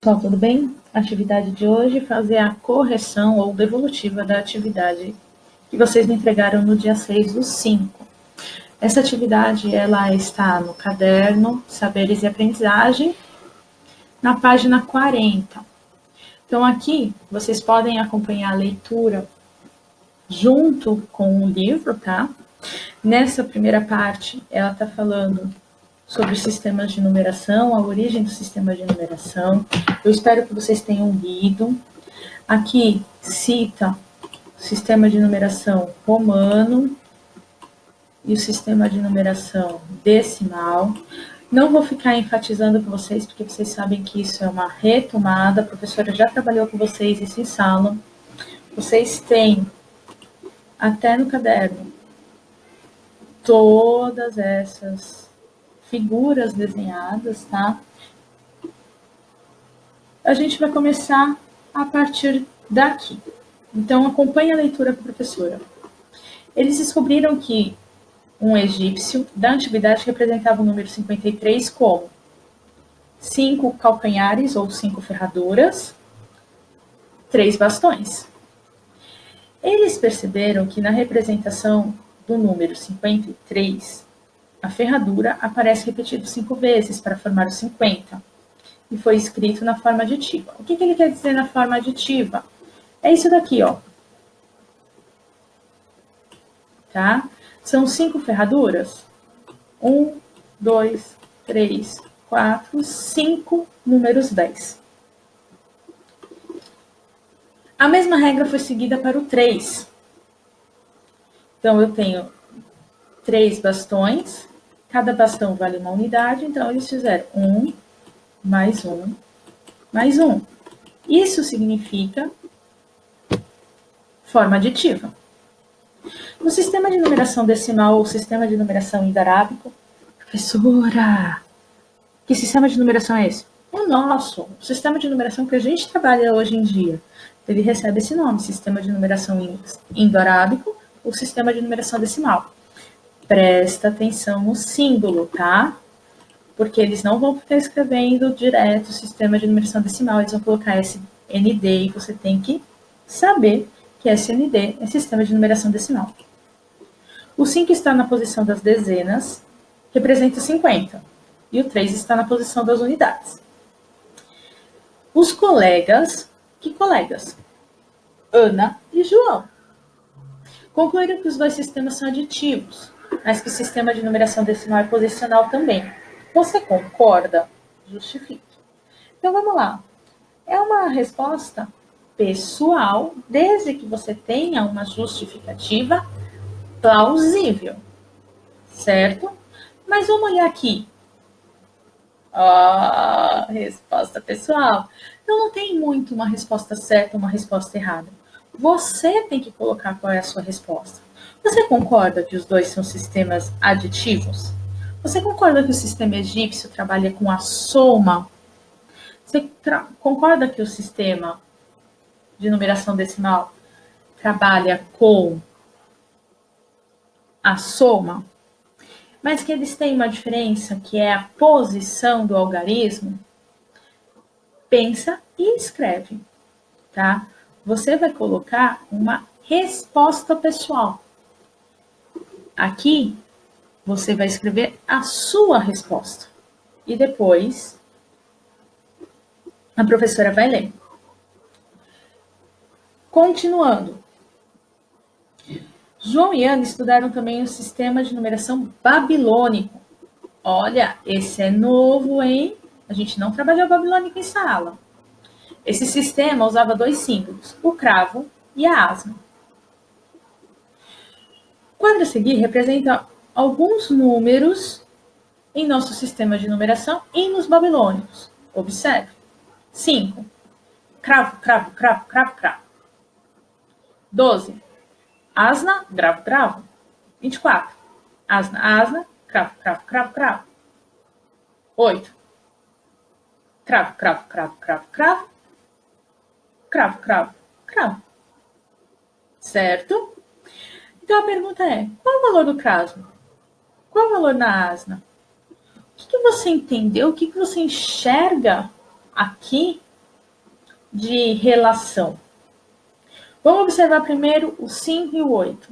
Pessoal, tudo bem? A atividade de hoje é fazer a correção ou devolutiva da atividade que vocês me entregaram no dia 6/5. Essa atividade ela está no caderno Saberes e Aprendizagem, na página 40. Então aqui vocês podem acompanhar a leitura junto com o livro, tá? Nessa primeira parte, ela está falando sobre sistemas de numeração, a origem do sistema de numeração. Eu espero que vocês tenham lido. Aqui cita o sistema de numeração romano e o sistema de numeração decimal. Não vou ficar enfatizando com vocês, porque vocês sabem que isso é uma retomada. A professora já trabalhou com vocês isso em sala. Vocês têm até no caderno todas essas figuras desenhadas, tá? A gente vai começar a partir daqui. Então, acompanhe a leitura com a professora. Eles descobriram que um egípcio da antiguidade representava o número 53 como 5 calcanhares ou 5 ferraduras, 3 bastões. Eles perceberam que na representação do número 53, a ferradura aparece repetido 5 vezes para formar o 50 e foi escrito na forma aditiva. O que ele quer dizer na forma aditiva? É isso daqui, ó. Tá? São 5 ferraduras. 1, 2, 3, 4, 5 números 10. A mesma regra foi seguida para o 3. Então, eu tenho 3 bastões, cada bastão vale uma unidade, então eles fizeram 1, mais 1, mais 1. Isso significa forma aditiva. No sistema de numeração decimal ou sistema de numeração indo-arábico, professora, que sistema de numeração é esse? O nosso, o sistema de numeração que a gente trabalha hoje em dia. Ele recebe esse nome, sistema de numeração indo-arábico ou sistema de numeração decimal. Presta atenção no símbolo, tá? Porque eles não vão ficar escrevendo direto o sistema de numeração decimal, eles vão colocar SND e você tem que saber que SND é sistema de numeração decimal. O 5 está na posição das dezenas, representa 50, e o 3 está na posição das unidades. Os colegas, que colegas? Ana e João. Concluíram que os dois sistemas são aditivos, mas que o sistema de numeração decimal é posicional também. Você concorda? Justifique. Então, vamos lá. É uma resposta pessoal, desde que você tenha uma justificativa plausível, certo? Mas vamos olhar aqui. Resposta pessoal. Então, não tem muito uma resposta certa ou uma resposta errada. Você tem que colocar qual é a sua resposta. Você concorda que os dois são sistemas aditivos? Você concorda que o sistema egípcio trabalha com a soma? Você concorda que o sistema de numeração decimal trabalha com a soma? Mas que eles têm uma diferença, que é a posição do algarismo? Pensa e escreve, tá? Você vai colocar uma resposta pessoal. Aqui, você vai escrever a sua resposta. E depois, a professora vai ler. Continuando. João e Ana estudaram também o sistema de numeração babilônico. Olha, esse é novo, hein? A gente não trabalhou babilônico em sala. Esse sistema usava 2 símbolos, o cravo e a asna. O quadro a seguir representa alguns números em nosso sistema de numeração e nos babilônicos. Observe. 5. Cravo, cravo, cravo, cravo, cravo. 12. Asna, gravo, gravo. 24. Asna, asna, cravo, cravo, cravo, cravo. 8. Cravo, cravo, cravo, cravo, cravo. Cravo, cravo, cravo. Certo? Então a pergunta é, qual é o valor do cravo? Qual é o valor na asna? O que você entendeu? O que você enxerga aqui de relação. Vamos observar primeiro o 5 e o 8.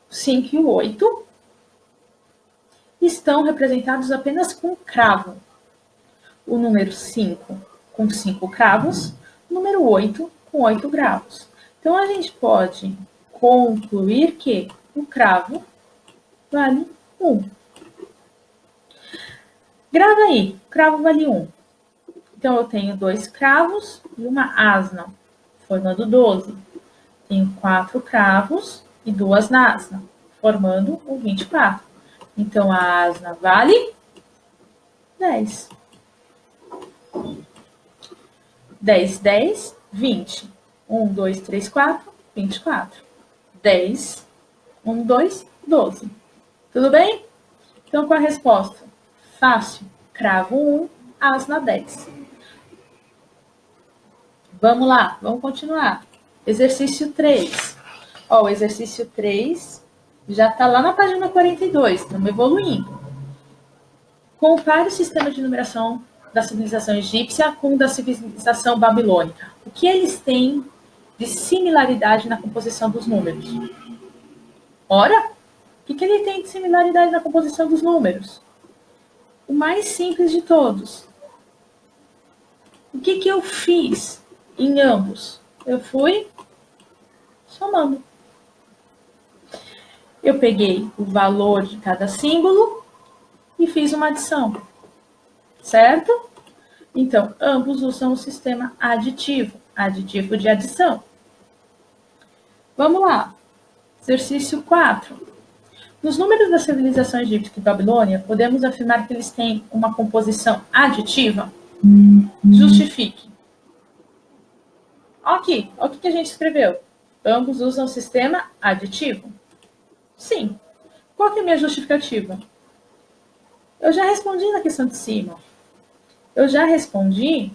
O 5 e o 8 estão representados apenas com cravo. O número 5 com 5 cravos, o número 8 com 8 cravos. Então, a gente pode concluir que o cravo vale 1. Grava aí, o cravo vale 1. Então, eu tenho 2 cravos e uma asna, formando 12. Tenho 4 cravos e 2 na asna, formando o 24. Então, a asna vale 10. 10, 10, 20. 1, 2, 3, 4, 24. 10, 1, 2, 12. Tudo bem? Então, qual a resposta? Fácil. Cravo 1, asna 10. Vamos lá, vamos continuar. Exercício 3. Ó, o exercício 3 já está lá na página 42, estamos evoluindo. Compare o sistema de numeração da civilização egípcia com o da civilização babilônica. O que eles têm de similaridade na composição dos números? Ora, o que ele tem de similaridade na composição dos números? O mais simples de todos. O que eu fiz em ambos? Eu fui somando. Eu peguei o valor de cada símbolo e fiz uma adição, certo? Então, ambos usam o sistema aditivo, aditivo de adição. Vamos lá. Exercício 4. Nos números da civilização egípcia e Babilônia, podemos afirmar que eles têm uma composição aditiva? Justifique. Aqui, olha o que a gente escreveu. Ambos usam o sistema aditivo? Sim. Qual que é a minha justificativa? Eu já respondi na questão de cima. Eu já respondi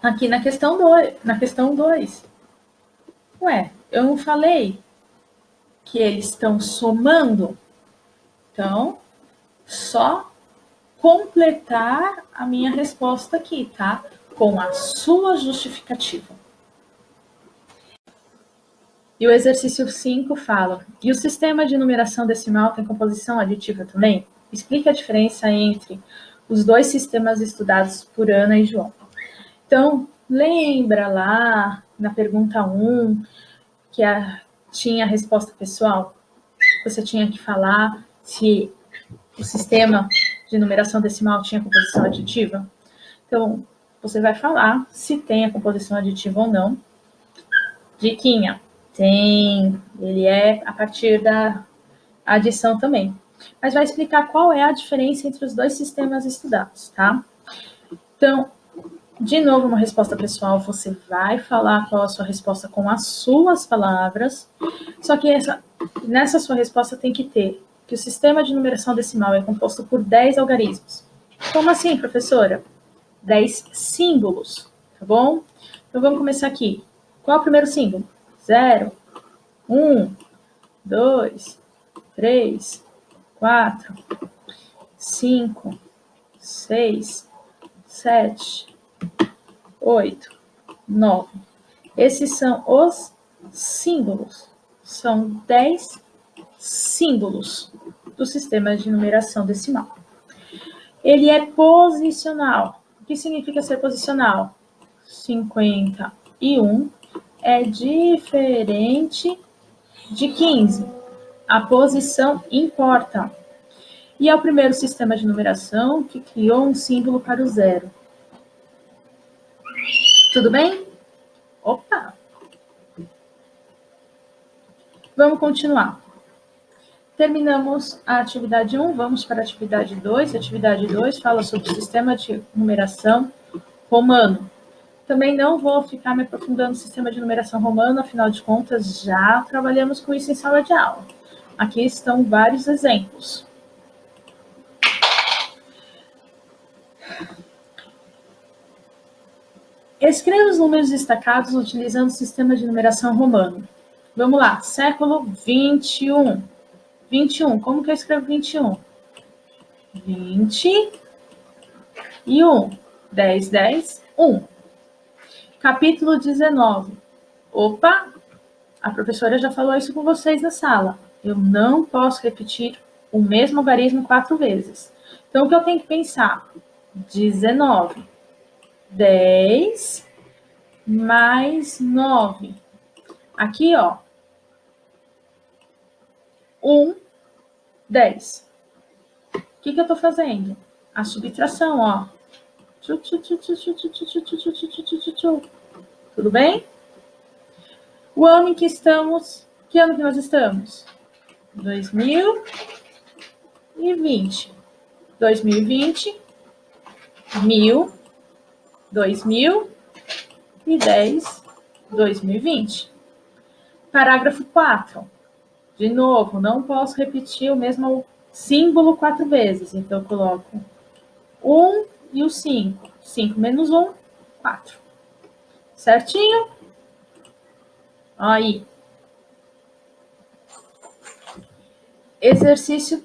aqui na questão 2. Ué, eu não falei que eles estão somando? Então, só completar a minha resposta aqui, tá? Com a sua justificativa. E o exercício 5 fala: e o sistema de numeração decimal tem composição aditiva também? Explique a diferença entre os dois sistemas estudados por Ana e João. Então, lembra lá na pergunta 1 que tinha a resposta pessoal? Você tinha que falar se o sistema de numeração decimal tinha composição aditiva? Então, você vai falar se tem a composição aditiva ou não. Diquinha, tem, ele é a partir da adição também. Mas vai explicar qual é a diferença entre os dois sistemas estudados, tá? Então, de novo, uma resposta pessoal, você vai falar qual a sua resposta com as suas palavras, só que nessa sua resposta tem que ter que o sistema de numeração decimal é composto por 10 algarismos. Como assim, professora? 10 símbolos, tá bom? Então, vamos começar aqui. Qual é o primeiro símbolo? 0, 1, 2, 3, 4, 5, 6, 7, 8, 9. Esses são os símbolos. São 10 símbolos do sistema de numeração decimal. Ele é posicional. O que significa ser posicional? 51 é diferente de 15. A posição importa. E é o primeiro sistema de numeração que criou um símbolo para o 0. Tudo bem? Opa! Vamos continuar. Terminamos a atividade 1, vamos para a atividade 2. A atividade 2 fala sobre o sistema de numeração romano. Também não vou ficar me aprofundando no sistema de numeração romano, afinal de contas, já trabalhamos com isso em sala de aula. Aqui estão vários exemplos. Escreva os números destacados utilizando o sistema de numeração romano. Vamos lá, século 21. 21, como que eu escrevo 21? 20 e 1. 10, 10, 1. Capítulo 19. Opa, a professora já falou isso com vocês na sala. Eu não posso repetir o mesmo algarismo 4 vezes. Então, o que eu tenho que pensar? 19. 10 mais 9. Aqui, ó. 1, 10. O que eu tô fazendo? A subtração, ó. Tudo bem? O ano em que estamos... Que ano que nós estamos? 2020. 2020, 1000, 2010, 2020. Parágrafo 4. De novo, não posso repetir o mesmo símbolo 4 vezes. Então, eu coloco 1 e o 5. 5 menos 1, 4. Certinho? Aí. Exercício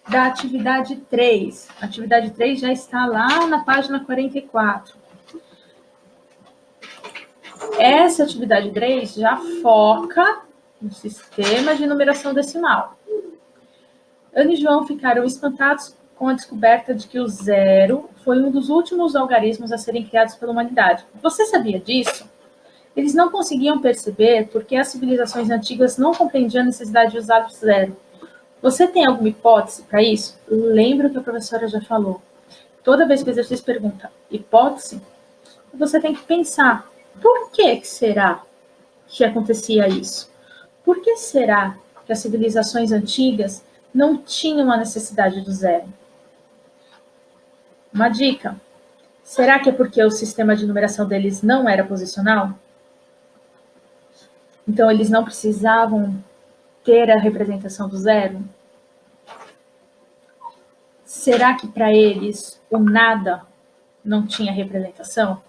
da atividade 3. A atividade 3 já está lá na página 44. Essa atividade 3 já foca no sistema de numeração decimal. Ana e João ficaram espantados com a descoberta de que o zero foi um dos últimos algarismos a serem criados pela humanidade. Você sabia disso? Eles não conseguiam perceber porque as civilizações antigas não compreendiam a necessidade de usar o zero. Você tem alguma hipótese para isso? Lembra que a professora já falou. Toda vez que o exercício pergunta hipótese, você tem que pensar, por que será que acontecia isso? Por que será que as civilizações antigas não tinham a necessidade do zero? Uma dica. Será que é porque o sistema de numeração deles não era posicional? Então, eles não precisavam ter a representação do zero? Será que para eles o nada não tinha representação?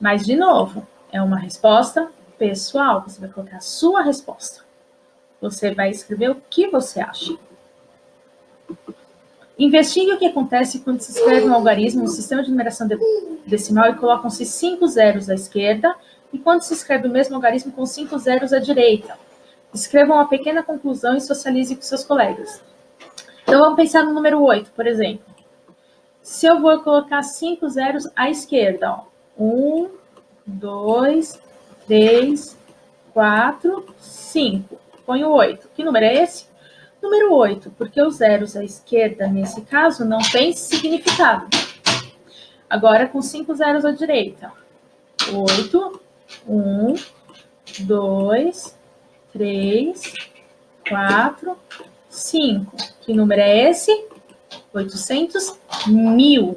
Mas, de novo, é uma resposta pessoal. Você vai colocar a sua resposta. Você vai escrever o que você acha. Investigue o que acontece quando se escreve um algarismo no sistema de numeração decimal e colocam-se 5 zeros à esquerda e quando se escreve o mesmo algarismo com 5 zeros à direita. Escreva uma pequena conclusão e socialize com seus colegas. Então, vamos pensar no número 8, por exemplo. Se eu vou colocar 5 zeros à esquerda, ó. 1, 2, 3, 4, 5. Ponho 8. Que número é esse? Número 8, porque os zeros à esquerda, nesse caso, não tem significado. Agora, com 5 zeros à direita. 8, 1, 2, 3, 4, 5. Que número é esse? 800.000.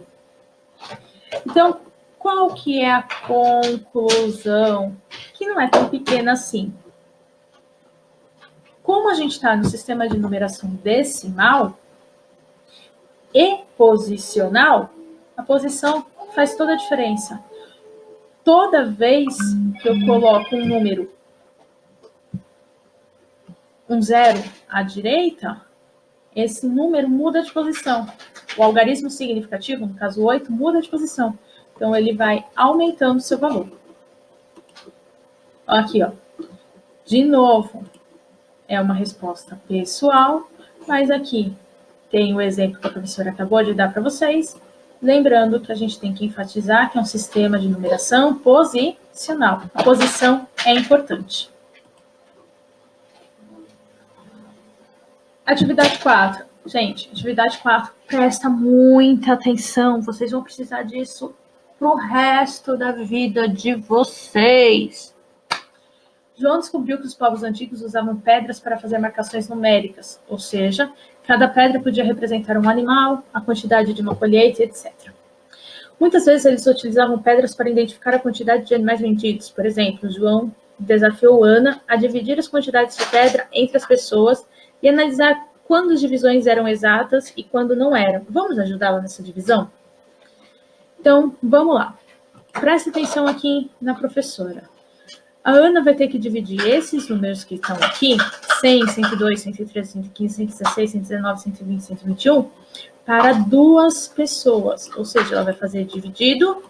Então, qual que é a conclusão? Que não é tão pequena assim. Como a gente está no sistema de numeração decimal e posicional, a posição faz toda a diferença. Toda vez que eu coloco um número, um zero à direita, esse número muda de posição. O algarismo significativo, no caso 8, muda de posição. Então, ele vai aumentando o seu valor. Aqui, ó. De novo, é uma resposta pessoal, mas aqui tem o exemplo que a professora acabou de dar para vocês. Lembrando que a gente tem que enfatizar que é um sistema de numeração posicional. A posição é importante. Atividade 4. Gente, atividade 4, presta muita atenção. Vocês vão precisar disso pro resto da vida de vocês. João descobriu que os povos antigos usavam pedras para fazer marcações numéricas, ou seja, cada pedra podia representar um animal, a quantidade de uma colheita, etc. Muitas vezes eles utilizavam pedras para identificar a quantidade de animais vendidos. Por exemplo, João desafiou Ana a dividir as quantidades de pedra entre as pessoas e analisar quando as divisões eram exatas e quando não eram. Vamos ajudá-la nessa divisão? Então, vamos lá. Preste atenção aqui na professora. A Ana vai ter que dividir esses números que estão aqui, 100, 102, 103, 115, 116, 119, 120, 121, para 2 pessoas. Ou seja, ela vai fazer dividido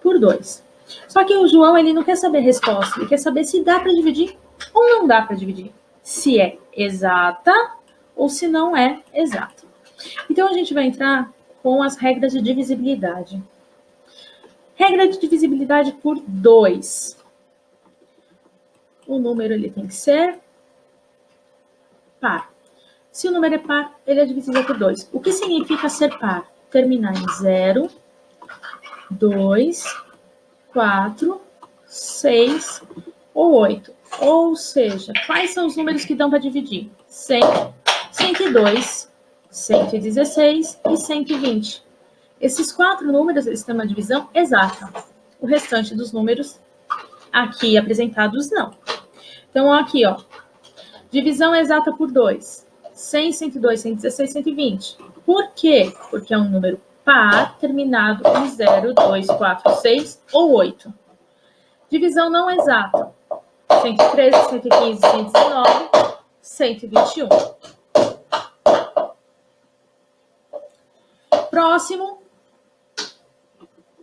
por 2. Só que o João, ele não quer saber a resposta, ele quer saber se dá para dividir ou não dá para dividir. Se é exata ou se não é exata. Então, a gente vai entrar com as regras de divisibilidade. Regra de divisibilidade por 2. O número ele tem que ser par. Se o número é par, ele é divisível por 2. O que significa ser par? Terminar em 0, 2, 4, 6 ou 8. Ou seja, quais são os números que dão para dividir? 100, 102, 116 e 120. Esses 4 números, eles têm uma divisão exata. O restante dos números aqui apresentados, não. Então, aqui, ó. Divisão exata por 2. 100, 102, 116, 120. Por quê? Porque é um número par terminado em 0, 2, 4, 6 ou 8. Divisão não exata. 113, 115, 119, 121. Próximo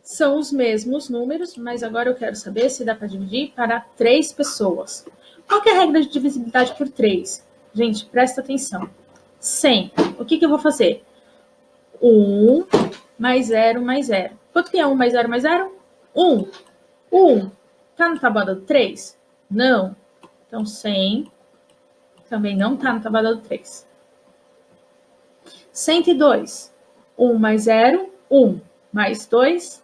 são os mesmos números, mas agora eu quero saber se dá para dividir para 3 pessoas. Qual que é a regra de divisibilidade por 3? Gente, presta atenção. 100. O que eu vou fazer? 1 mais 0 mais 0. Quanto que é 1 mais 0 mais 0? 1. 1. Tá na tabuada do 3? Não. Então, 100 também não tá na tabuada do 3. 102. 1 mais 0, 1. Mais 2,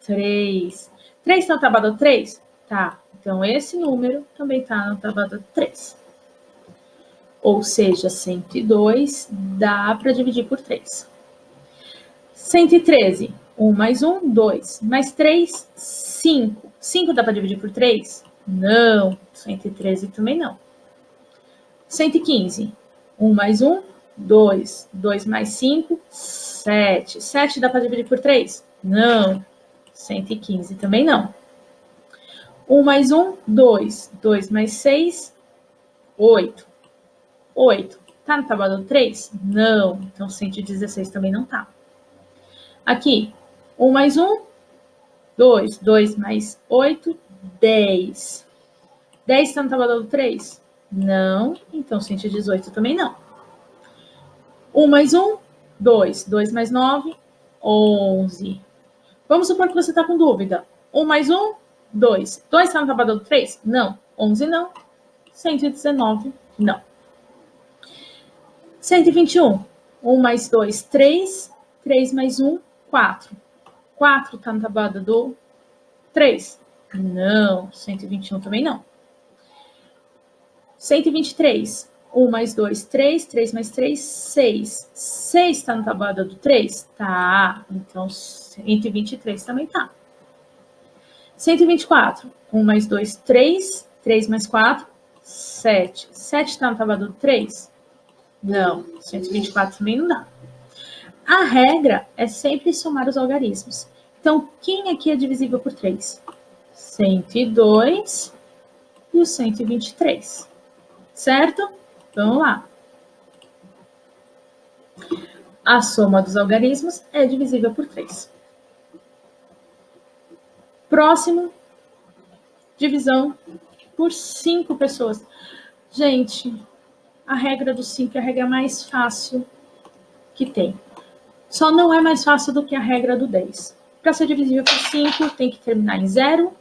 3. 3 tá na tabuada do 3? Tá. Então, esse número também tá na tabuada do 3. Ou seja, 102 dá para dividir por 3. 113. 1 mais 1, 2. Mais 3, 5. 5 dá para dividir por 3? Não. 113 também não. 115. 1 mais 1, 2. 2 mais 5, 7. 7 dá para dividir por 3? Não. 115 também não. 1 mais 1, 2. 2 mais 6, 8. 8. Tá na tabuada do 3? Não. Então, 116 também não tá. Aqui, 1 mais 1, 2. 2 mais 8, 10. 10 está na tabuada do 3? Não. Então, 118 também não. 1 mais 1, 2. 2 mais 9, 11. Vamos supor que você está com dúvida. 1 mais 1, 2. 2 está na tabuada do 3? Não. 11 não. 119 não. 121. 1 mais 2, 3. 3 mais 1, 4. 4 está na tabuada do 3? Não. 121 também não. 123. 1 mais 2, 3. 3 mais 3, 6. 6 está na tabuada do 3? Tá. Então, 123 também tá. 124. 1 mais 2, 3. 3 mais 4, 7. 7 está na tabuada do 3? Não. 124 também não dá. A regra é sempre somar os algarismos. Então, quem aqui é divisível por 3? 102 e o 123. Certo? Vamos lá. A soma dos algarismos é divisível por 3. Próximo, divisão por 5 pessoas. Gente, a regra do 5 é a regra mais fácil que tem. Só não é mais fácil do que a regra do 10. Para ser divisível por 5, tem que terminar em 0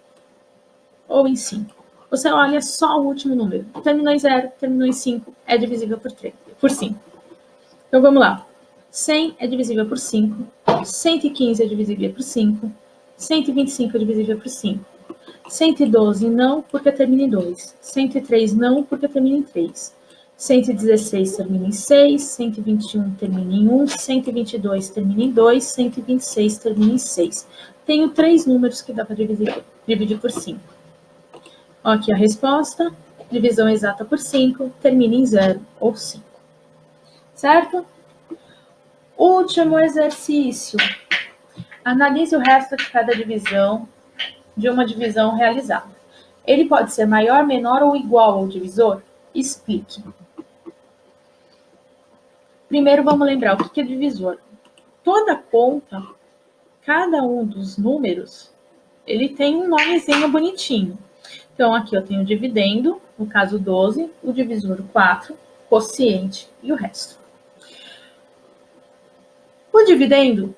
ou em 5. Você olha só o último número. Terminou em 0, terminou em 5, é divisível por 5. Então, vamos lá. 100 é divisível por 5. 115 é divisível por 5. 125 é divisível por 5. 112 não, porque termina em 2. 103 não, porque termina em 3. 116 termina em 6. 121 termina em 1. 122 termina em 2. 126 termina em 6. Tenho 3 números que dá para dividir por 5. Ó, aqui a resposta. Divisão exata por 5 termina em 0 ou 5. Certo? Último exercício. Analise o resto de cada divisão de uma divisão realizada. Ele pode ser maior, menor ou igual ao divisor? Explique. Primeiro, vamos lembrar o que é divisor. Toda conta, cada um dos números, Ele tem um nomezinho bonitinho. Então, aqui eu tenho o dividendo, no caso 12, o divisor 4, quociente e o resto. O dividendo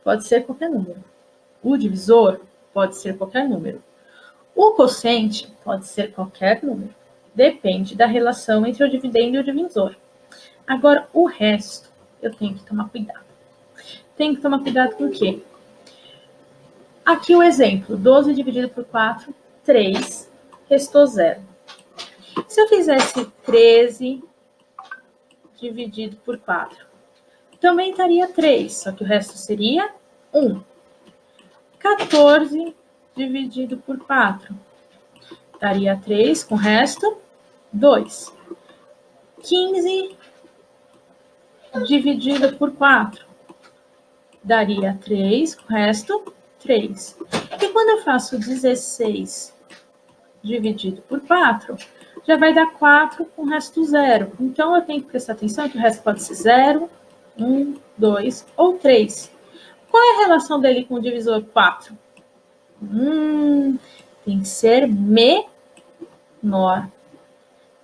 pode ser qualquer número. O divisor pode ser qualquer número. O quociente pode ser qualquer número. Depende da relação entre o dividendo e o divisor. Agora, o resto, eu tenho que tomar cuidado. Tem que tomar cuidado com o quê? Aqui o exemplo, 12 dividido por 4, 3, restou 0. Se eu fizesse 13 dividido por 4, também estaria 3, só que o resto seria 1. 14 dividido por 4, daria 3, com o resto, 2. 15 dividido por 4, daria 3, com o resto, 3. E quando eu faço 16 dividido por 4, já vai dar 4 com o resto 0. Então, eu tenho que prestar atenção que o resto pode ser 0, 1, 2 ou 3. Qual é a relação dele com o divisor 4? Tem que ser menor,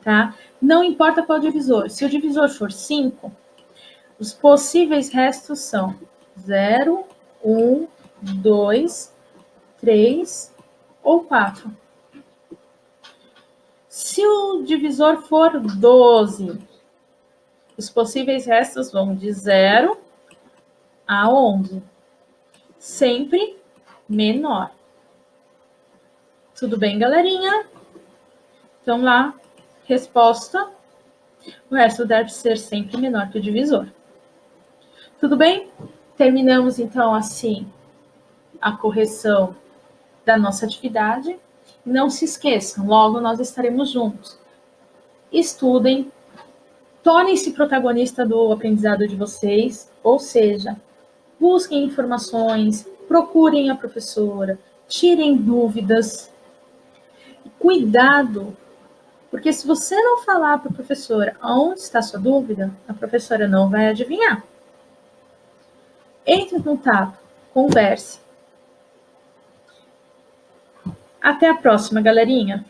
tá? Não importa qual divisor. Se o divisor for 5, os possíveis restos são 0, 1, 2, 3 ou 4. Se o divisor for 12, os possíveis restos vão de 0 a 11. Sempre menor. Tudo bem, galerinha? Então, lá, resposta. O resto deve ser sempre menor que o divisor. Tudo bem? Terminamos, então, assim, a correção da nossa atividade. Não se esqueçam, logo nós estaremos juntos. Estudem, tornem-se protagonista do aprendizado de vocês, ou seja, busquem informações, procurem a professora, tirem dúvidas. Cuidado, porque se você não falar para a professora onde está a sua dúvida, a professora não vai adivinhar. Entre em contato, converse. Até a próxima, galerinha!